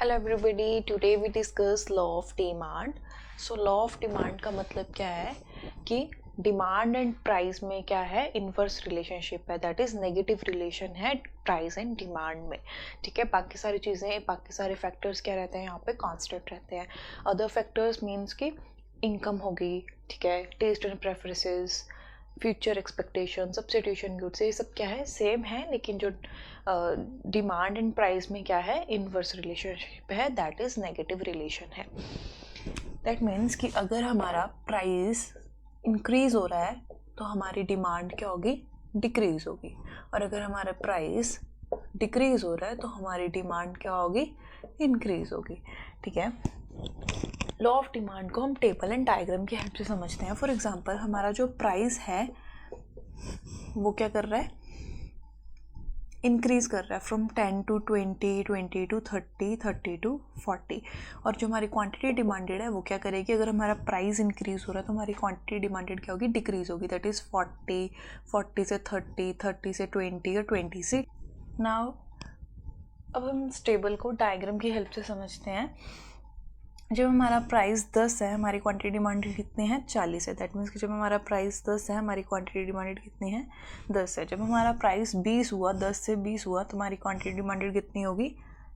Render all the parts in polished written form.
Hello everybody, today we discuss law of demand. So law of demand का मतलब क्या है कि डिमांड एंड प्राइस में क्या है, इनवर्स रिलेशनशिप है, दैट इज नेगेटिव रिलेशन है प्राइस एंड डिमांड में। ठीक है, बाकी सारी चीज़ें, बाकी सारे फैक्टर्स क्या रहते हैं यहाँ पे, कांस्टेंट रहते हैं। अदर फैक्टर्स मीन्स कि इनकम होगी, ठीक है, taste and preferences, future expectation, substitution goods, ये सब क्या है, सेम है, लेकिन जो डिमांड एंड प्राइस में क्या है, इनवर्स रिलेशनशिप है, दैट इज नेगेटिव रिलेशन है। दैट मीन्स कि अगर हमारा प्राइस इंक्रीज हो रहा है तो हमारी डिमांड क्या होगी, डिक्रीज होगी, और अगर हमारा प्राइस डिक्रीज हो रहा है तो हमारी डिमांड क्या होगी, इंक्रीज होगी। ठीक है, लॉ ऑफ डिमांड को हम टेबल एंड डायग्राम की हेल्प से समझते हैं। फॉर एग्जांपल, हमारा जो प्राइस है वो क्या कर रहा है, इंक्रीज कर रहा है फ्रॉम 10 to 20, 20 to 30, 30 to 40। और जो हमारी क्वांटिटी डिमांडेड है वो क्या करेगी, अगर हमारा प्राइस इंक्रीज हो रहा है तो हमारी क्वांटिटी डिमांडेड क्या होगी, डिक्रीज होगी, दैट इज़ 40, 40 से 30, 30 से 20 और 20 से। नाउ अब हम इस टेबल को डायग्राम की हेल्प से समझते हैं। जब हमारा प्राइस 10 है, हमारी क्वांटिटी डिमांडेड कितनी है, 40 है। दैट मीन्स कि जब हमारा प्राइस 10 है, हमारी क्वांटिटी डिमांडेड कितनी है, 10 है। जब हमारा प्राइस 20 हुआ, 10 से 20 हुआ, तो हमारी क्वांटिटी डिमांडेड कितनी होगी,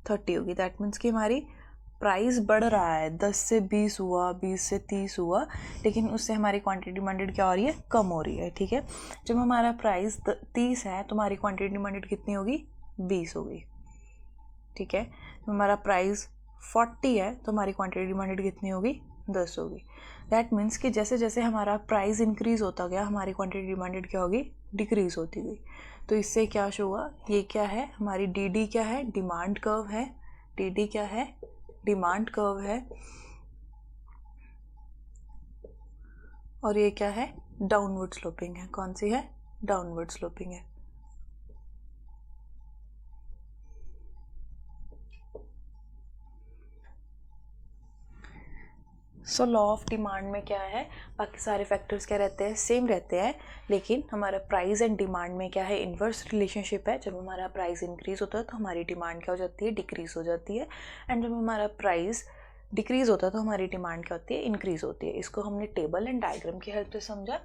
30 होगी। दैट मीन्स कि हमारी प्राइस बढ़ रहा है, 10 से 20 हुआ, 20 से 30 हुआ, लेकिन उससे हमारी क्वांटिटी डिमांडेड क्या हो रही है, कम हो रही है। ठीक है, जब हमारा प्राइस 30 है तो हमारी क्वांटिटी डिमांडेड कितनी होगी, 20 होगी। ठीक है, जब हमारा प्राइस 40 है तो हमारी क्वांटिटी डिमांडेड कितनी होगी, 10 होगी। दैट मीन्स कि जैसे जैसे हमारा प्राइस इंक्रीज होता गया, हमारी क्वांटिटी डिमांडेड क्या होगी, डिक्रीज होती गई। तो इससे क्या शो हुआ, ये क्या है, हमारी डी डी क्या है, डिमांड कर्व है। डी डी क्या है, डिमांड कर्व है। और ये क्या है, डाउनवर्ड स्लोपिंग है। कौन सी है, डाउनवर्ड स्लोपिंग है। सो लॉ ऑफ डिमांड में क्या है, बाकी सारे फैक्टर्स क्या रहते हैं, सेम रहते हैं, लेकिन हमारा प्राइस एंड डिमांड में क्या है, इन्वर्स रिलेशनशिप है। जब हमारा प्राइस इंक्रीज होता है तो हमारी डिमांड क्या हो जाती है, डिक्रीज हो जाती है। एंड जब हमारा प्राइस डिक्रीज होता है तो हमारी डिमांड क्या होती है, इंक्रीज होती है। इसको हमने टेबल एंड डायग्राम की हेल्प से समझा।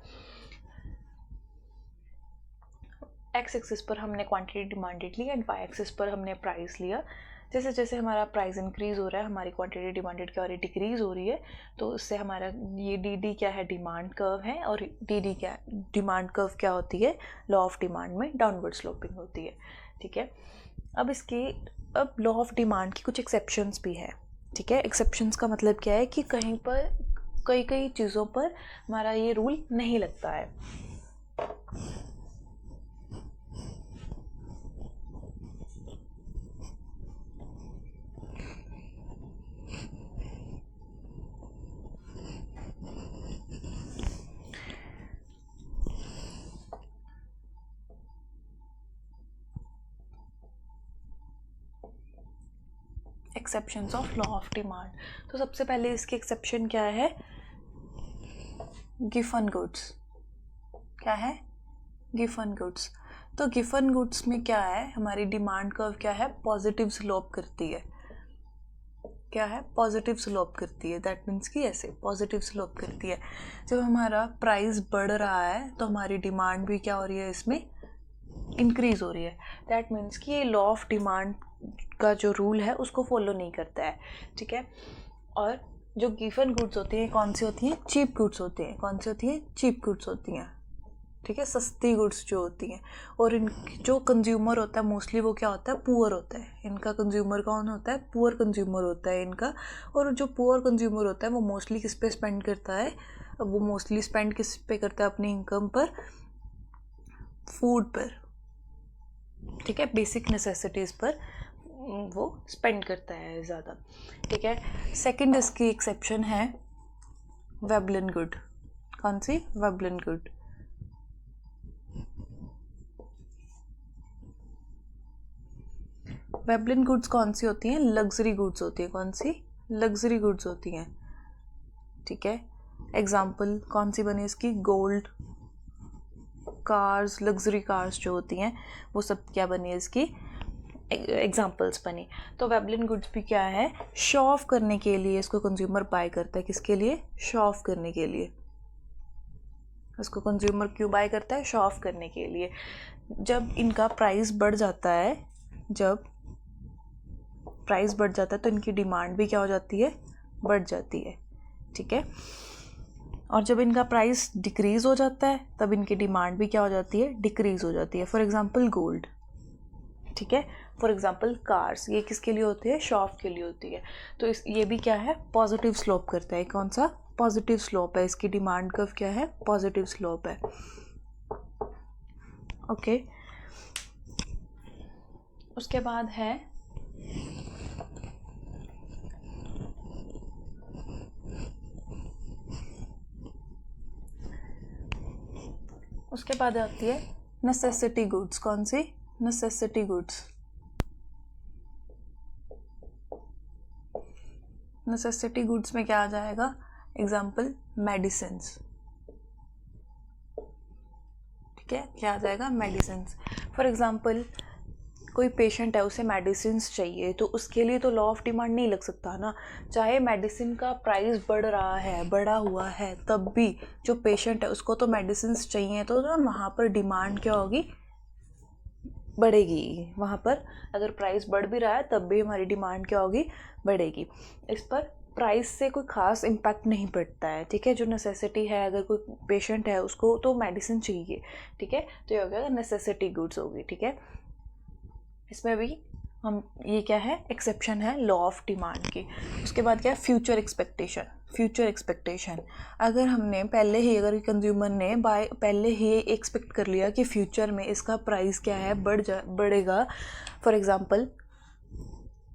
एक्स एक्सिस पर हमने क्वांटिटी डिमांडेड ली एंड वाई एक्सिस पर हमने प्राइस लिया। जैसे जैसे हमारा प्राइस इंक्रीज हो रहा है, हमारी क्वांटिटी डिमांडेड क्या हो रही है, डिक्रीज हो रही है। तो उससे हमारा ये डी डी क्या है, डिमांड कर्व है, और डी डी क्या, डिमांड कर्व क्या होती है, लॉ ऑफ डिमांड में डाउनवर्ड स्लोपिंग होती है। ठीक है, अब लॉ ऑफ डिमांड की कुछ एक्सेप्शंस भी है। ठीक है, एक्सेप्शंस का मतलब क्या है कि कहीं पर कई कई चीज़ों पर हमारा ये रूल नहीं लगता है। Exceptions of law of demand. तो सबसे पहले इसकी एक्सेप्शन क्या है, गिवन गुड्स। क्या है, गिवन गुड्स। तो गिवन गुड्स में क्या है, हमारी डिमांड कर्व क्या है, पॉजिटिव स्लोप करती है। क्या है, पॉजिटिव स्लोप करती है। दैट मीन्स कि ऐसे पॉजिटिव स्लोप करती है। जब हमारा प्राइस बढ़ रहा है तो हमारी डिमांड भी क्या हो रही है, इसमें इंक्रीज हो रही है। दैट मीन्स कि ये लॉ ऑफ डिमांड का जो रूल है उसको फॉलो नहीं करता है। ठीक है, और जो गिवन गुड्स होती हैं कौन सी होती हैं, चीप गुड्स होती हैं। कौन सी होती हैं, चीप गुड्स होती हैं। ठीक है, सस्ती गुड्स जो होती हैं। और इन जो कंज्यूमर होता है मोस्टली वो क्या होता है, पुअर होता है। इनका कंज्यूमर कौन होता है, पुअर कंज्यूमर होता है इनका। और जो पुअर कंज्यूमर होता है वो मोस्टली किस पे स्पेंड करता है, वो मोस्टली स्पेंड किस पे करता है, अपनी इनकम पर, फूड पर। ठीक है, बेसिक नेसेसिटीज़ पर वो स्पेंड करता है ज़्यादा। ठीक है, सेकंड इसकी एक्सेप्शन है वेबलिन गुड। कौन सी, वेबलिन गुड। वेबलिन गुड्स कौन सी होती हैं, लग्जरी गुड्स होती हैं। कौन सी, लग्जरी गुड्स होती हैं। ठीक है, एग्जाम्पल कौन सी बनी इसकी, गोल्ड, कार्स, लग्जरी कार्स जो होती हैं वो सब क्या बनी है इसकी, एग्जाम्पल्स बनी। तो वेबलिन गुड्स भी क्या है, शो ऑफ करने के लिए इसको कंज्यूमर बाय करता है। किसके लिए? शो ऑफ करने के लिए। इसको कंज्यूमर क्यों बाय करता है? शो ऑफ करने के लिए। जब इनका प्राइस बढ़ जाता है, जब प्राइस बढ़ जाता है तो इनकी डिमांड भी क्या हो जाती है? बढ़ जाती है। ठीक है। और जब इनका प्राइस डिक्रीज़ हो जाता है तब इनकी डिमांड भी क्या हो जाती है? डिक्रीज़ हो जाती है। फॉर एग्जांपल गोल्ड, ठीक है, फॉर एग्जांपल कार्स, ये किसके लिए होती है? शो ऑफ के लिए होती है। तो ये भी क्या है? पॉजिटिव स्लोप करता है। कौन सा? पॉजिटिव स्लोप है। इसकी डिमांड कर्व क्या है? पॉजिटिव स्लोप है। ओके। उसके बाद है आती है नेसेसिटी गुड्स। कौन सी? Necessity goods. नेसेसिटी गुड्स में क्या आ जाएगा? Example medicines. ठीक है, क्या आ जाएगा? मेडिसिन्स। फॉर एग्जाम्पल कोई पेशेंट है, उसे मेडिसिन्स चाहिए, तो उसके लिए तो लॉ ऑफ डिमांड नहीं लग सकता ना। चाहे मेडिसिन का प्राइस बढ़ रहा है, बढ़ा हुआ है, तब भी जो पेशेंट है उसको तो मेडिसिन्स चाहिए, तो ना वहाँ पर डिमांड क्या होगी? बढ़ेगी। वहाँ पर अगर प्राइस बढ़ भी रहा है तब भी हमारी डिमांड क्या होगी? बढ़ेगी। इस पर प्राइस से कोई ख़ास इम्पैक्ट नहीं पड़ता है। ठीक है, जो नेसेसिटी है, अगर कोई पेशेंट है उसको तो मेडिसिन चाहिए। ठीक है, तो ये हो गया नेसेसिटी गुड्स होगी। ठीक है, इसमें भी हम ये क्या है? एक्सेप्शन है लॉ ऑफ डिमांड की। उसके बाद क्या है? Future expectation. फ्यूचर एक्सपेक्टेशन, अगर हमने पहले ही, अगर कंज्यूमर ने पहले ही एक्सपेक्ट कर लिया कि फ्यूचर में इसका प्राइस क्या है? बढ़ेगा। For example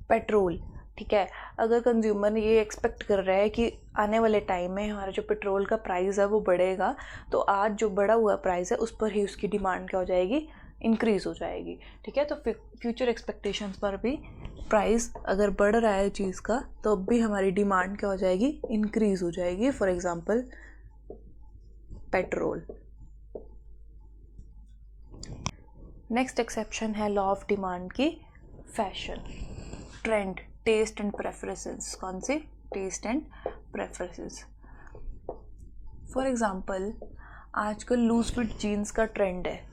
petrol. ठीक है, अगर कंज्यूमर ने ये एक्सपेक्ट कर रहा है कि आने वाले टाइम में हमारा जो पेट्रोल का प्राइस है वो बढ़ेगा, तो आज जो बढ़ा हुआ प्राइस है उस पर ही उसकी डिमांड क्या हो जाएगी? इंक्रीज़ हो जाएगी। ठीक है, तो फ्यूचर एक्सपेक्टेशंस पर भी प्राइस अगर बढ़ रहा है चीज़ का तो अब भी हमारी डिमांड क्या हो जाएगी? इंक्रीज़ हो जाएगी। For example petrol. Next exception है लॉ ऑफ डिमांड की, fashion, trend, taste and preferences. कौन सी? Taste and preferences. For example आजकल लूज फिट जीन्स का ट्रेंड है।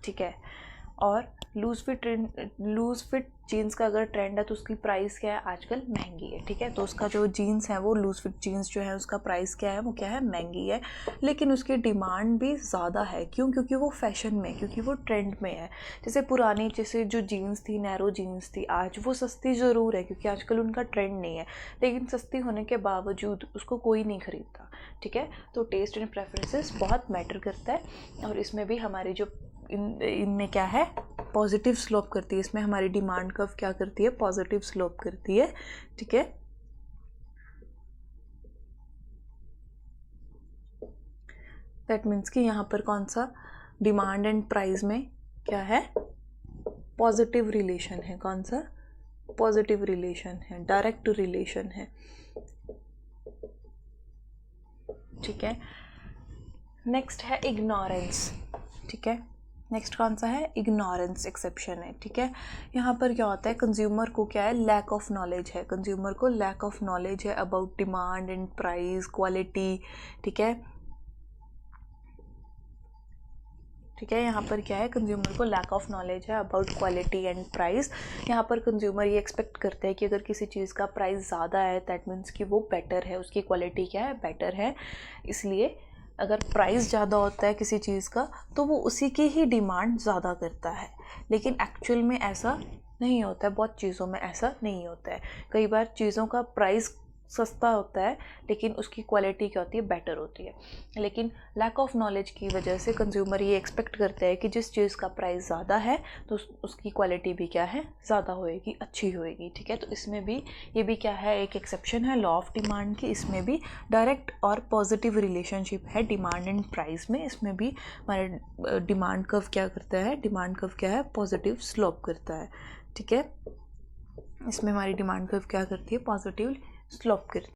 ठीक है, और लूज फिट जीन्स का अगर ट्रेंड है तो उसकी प्राइस क्या है? आजकल महंगी है। ठीक है, तो उसका जो जीन्स है, वो लूज फिट जीन्स जो है उसका प्राइस क्या है? वो क्या है? महंगी है, लेकिन उसकी डिमांड भी ज़्यादा है। क्यों? क्योंकि वो फैशन में, क्योंकि वो ट्रेंड में है। जैसे जो जीन्स थी, नैरो जीन्स थी, आज वो सस्ती ज़रूर है क्योंकि आजकल उनका ट्रेंड नहीं है, लेकिन सस्ती होने के बावजूद उसको कोई नहीं खरीदता। ठीक है, तो टेस्ट एंड प्रेफरेंसेस बहुत मैटर करता है। और इसमें भी हमारी जो इनमें क्या है? पॉजिटिव स्लोप करती है। इसमें हमारी डिमांड कर्व क्या करती है? पॉजिटिव स्लोप करती है। ठीक है, दैट मीन्स कि यहाँ पर कौन सा? डिमांड एंड प्राइस में क्या है? पॉजिटिव रिलेशन है। कौन सा? पॉजिटिव रिलेशन है, डायरेक्ट रिलेशन है। ठीक है, नेक्स्ट है इग्नोरेंस। ठीक है, नेक्स्ट कौन सा है? इग्नोरेंस एक्सेप्शन है। ठीक है, यहाँ पर क्या होता है? कंज्यूमर को क्या है? लैक ऑफ नॉलेज है। कंज्यूमर को लैक ऑफ नॉलेज है about demand and price, quality. ठीक है, यहाँ पर क्या है? कंज्यूमर को लैक ऑफ नॉलेज है अबाउट क्वालिटी एंड प्राइस। यहाँ पर कंज्यूमर ये एक्सपेक्ट करते हैं कि अगर किसी चीज़ का प्राइस ज़्यादा है दैट मीन्स कि वो बेटर है, उसकी क्वालिटी क्या है? बेटर है। इसलिए अगर प्राइस ज़्यादा होता है किसी चीज़ का तो वो उसी की ही डिमांड ज़्यादा करता है, लेकिन एक्चुअल में ऐसा नहीं होता है। बहुत चीज़ों में ऐसा नहीं होता है। कई बार चीज़ों का प्राइस सस्ता होता है लेकिन उसकी क्वालिटी क्या होती है? बेटर होती है। लेकिन लैक ऑफ नॉलेज की वजह से कंज्यूमर ये एक्सपेक्ट करते हैं कि जिस चीज़ का प्राइस ज़्यादा है तो उसकी क्वालिटी भी क्या है? ज़्यादा होएगी, अच्छी होएगी। ठीक है, तो इसमें भी ये भी क्या है? एक एक्सेप्शन है लॉ ऑफ डिमांड की। इसमें भी डायरेक्ट और पॉजिटिव रिलेशनशिप है डिमांड एंड प्राइस में। इसमें भी हमारे डिमांड कर्व क्या करता है? डिमांड कर्व क्या है? पॉजिटिव स्लोप करता है। ठीक है, इसमें हमारी डिमांड कर्व क्या करती है? पॉजिटिव स्लोप करती है।